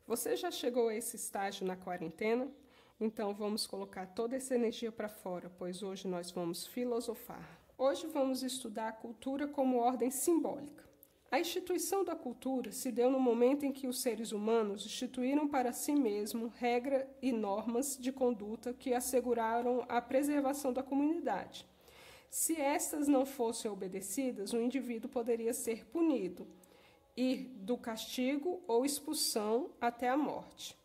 Você já chegou a esse estágio na quarentena? Então vamos colocar toda essa energia para fora, pois hoje nós vamos filosofar. Hoje vamos estudar a cultura como ordem simbólica. A instituição da cultura se deu no momento em que os seres humanos instituíram para si mesmos regras e normas de conduta que asseguraram a preservação da comunidade. Se estas não fossem obedecidas, o indivíduo poderia ser punido, ir do castigo ou expulsão até a morte.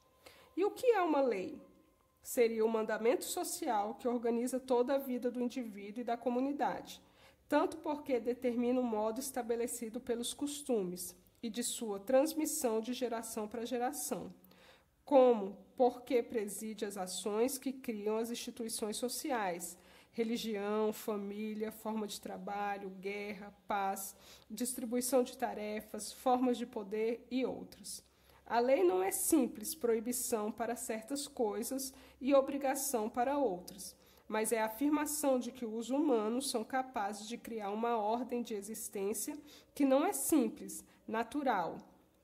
E o que é uma lei? Seria o mandamento social que organiza toda a vida do indivíduo e da comunidade, tanto porque determina o modo estabelecido pelos costumes e de sua transmissão de geração para geração, como porque preside as ações que criam as instituições sociais, religião, família, forma de trabalho, guerra, paz, distribuição de tarefas, formas de poder e outras. A lei não é simples proibição para certas coisas e obrigação para outras, mas é a afirmação de que os humanos são capazes de criar uma ordem de existência que não é simples, natural,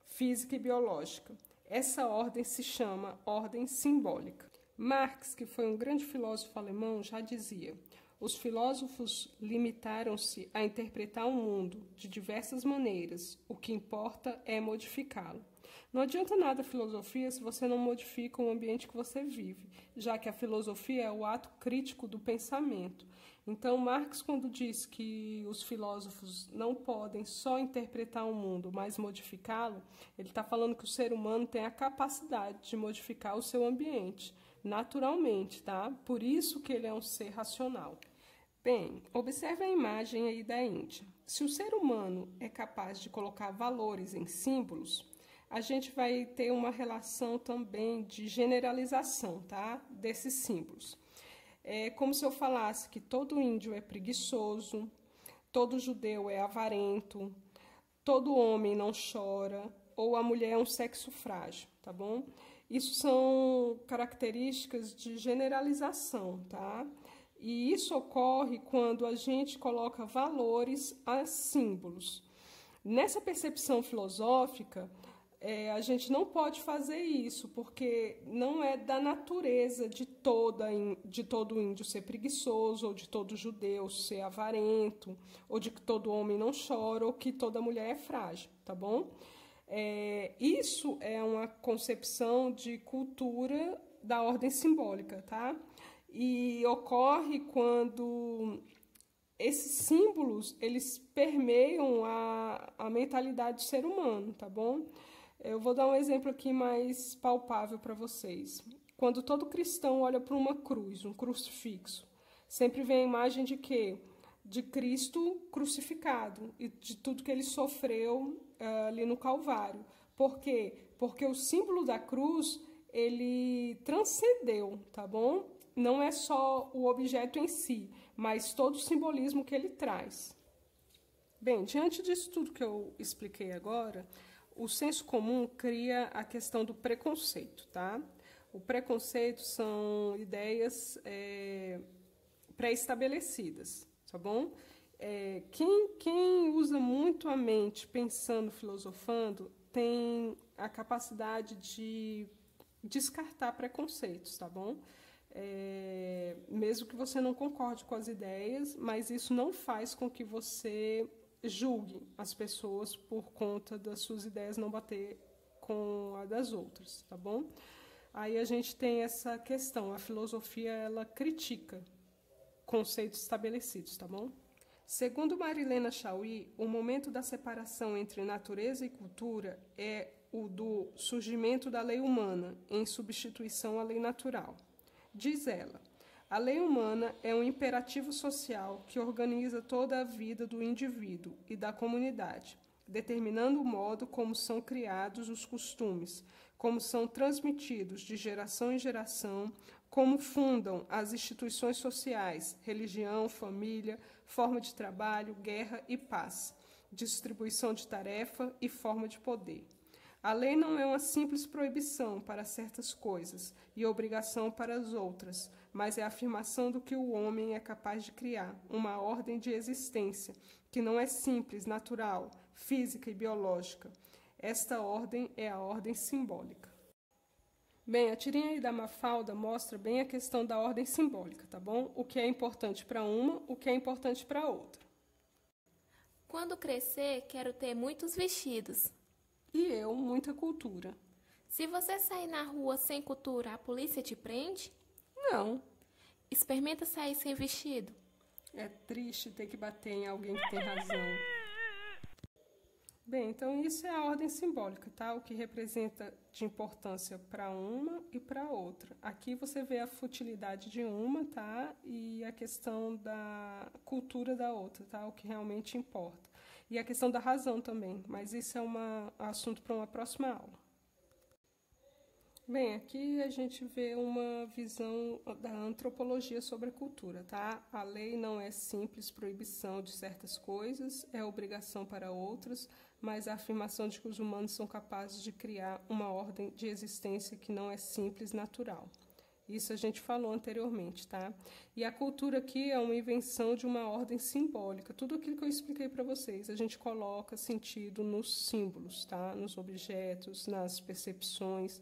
física e biológica. Essa ordem se chama ordem simbólica. Marx, que foi um grande filósofo alemão, já dizia: os filósofos limitaram-se a interpretar o mundo de diversas maneiras, o que importa é modificá-lo. Não adianta nada a filosofia se você não modifica o ambiente que você vive, já que a filosofia é o ato crítico do pensamento. Então, Marx, quando diz que os filósofos não podem só interpretar o mundo, mas modificá-lo, ele está falando que o ser humano tem a capacidade de modificar o seu ambiente, naturalmente, tá? Por isso que ele é um ser racional. Bem, observe a imagem aí da Índia. Se o ser humano é capaz de colocar valores em símbolos, a gente vai ter uma relação também de generalização, tá? Desses símbolos. É como se eu falasse que todo índio é preguiçoso, todo judeu é avarento, todo homem não chora, ou a mulher é um sexo frágil, tá bom? Isso são características de generalização, tá? E isso ocorre quando a gente coloca valores a símbolos. Nessa percepção filosófica, a gente não pode fazer isso, porque não é da natureza de todo índio ser preguiçoso, ou de todo judeu ser avarento, ou de que todo homem não chora, ou que toda mulher é frágil, tá bom? Isso é uma concepção de cultura da ordem simbólica, tá? E ocorre quando esses símbolos, eles permeiam a mentalidade do ser humano, tá bom? Eu vou dar um exemplo aqui mais palpável para vocês. Quando todo cristão olha para uma cruz, um crucifixo, sempre vem a imagem de quê? De Cristo crucificado e de tudo que ele sofreu ali no Calvário. Por quê? Porque o símbolo da cruz, ele transcendeu, tá bom? Não é só o objeto em si, mas todo o simbolismo que ele traz. Bem, diante disso tudo que eu expliquei agora, o senso comum cria a questão do preconceito, tá? O preconceito são ideias pré-estabelecidas, tá bom? Quem usa muito a mente pensando, filosofando, tem a capacidade de descartar preconceitos, tá bom? Mesmo que você não concorde com as ideias, mas isso não faz com que você julgue as pessoas por conta das suas ideias não bater com a das outras, tá bom? Aí a gente tem essa questão, a filosofia ela critica conceitos estabelecidos, tá bom? Segundo Marilena Chauí, o momento da separação entre natureza e cultura é o do surgimento da lei humana em substituição à lei natural. Diz ela: a lei humana é um imperativo social que organiza toda a vida do indivíduo e da comunidade, determinando o modo como são criados os costumes, como são transmitidos de geração em geração, como fundam as instituições sociais, religião, família, forma de trabalho, guerra e paz, distribuição de tarefa e forma de poder. A lei não é uma simples proibição para certas coisas e obrigação para as outras, mas é a afirmação do que o homem é capaz de criar, uma ordem de existência, que não é simples, natural, física e biológica. Esta ordem é a ordem simbólica. Bem, a tirinha aí da Mafalda mostra bem a questão da ordem simbólica, tá bom? O que é importante para uma, o que é importante para outra. Quando crescer, quero ter muitos vestidos. E eu, muita cultura. Se você sair na rua sem cultura, a polícia te prende? Não. Experimenta sair sem vestido. É triste ter que bater em alguém que tem razão. Bem, então isso é a ordem simbólica, tá? O que representa de importância para uma e para outra. Aqui você vê a futilidade de uma, tá? E a questão da cultura da outra, tá? O que realmente importa. E a questão da razão também, mas isso é um assunto para uma próxima aula. Bem, aqui a gente vê uma visão da antropologia sobre a cultura, tá? A lei não é simples proibição de certas coisas, é obrigação para outras, mas a afirmação de que os humanos são capazes de criar uma ordem de existência que não é simples, natural. Isso a gente falou anteriormente, tá? E a cultura aqui é uma invenção de uma ordem simbólica. Tudo aquilo que eu expliquei para vocês, a gente coloca sentido nos símbolos, tá? Nos objetos, nas percepções,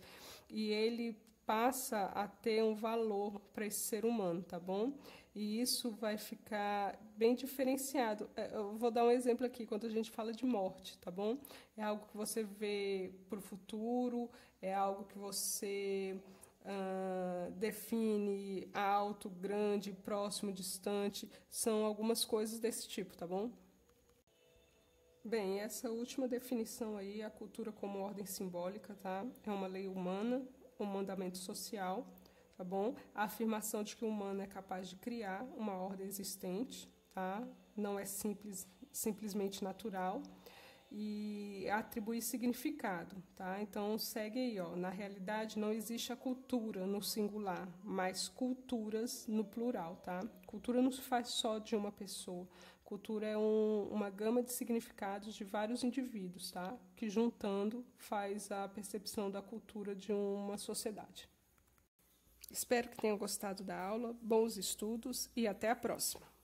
e ele passa a ter um valor para esse ser humano, tá bom? E isso vai ficar bem diferenciado. Eu vou dar um exemplo aqui, quando a gente fala de morte, tá bom? É algo que você vê para o futuro, é algo que você define alto, grande, próximo, distante. São algumas coisas desse tipo, tá bom? Bem, essa última definição aí, a cultura como ordem simbólica, tá? É uma lei humana, um mandamento social, tá bom? A afirmação de que o humano é capaz de criar uma ordem existente, tá? Não é simplesmente natural, e atribuir significado, tá? Então segue aí, ó. Na realidade não existe a cultura no singular, mas culturas no plural, tá? Cultura não se faz só de uma pessoa. Cultura é uma gama de significados de vários indivíduos, tá? Que juntando faz a percepção da cultura de uma sociedade. Espero que tenham gostado da aula, bons estudos e até a próxima!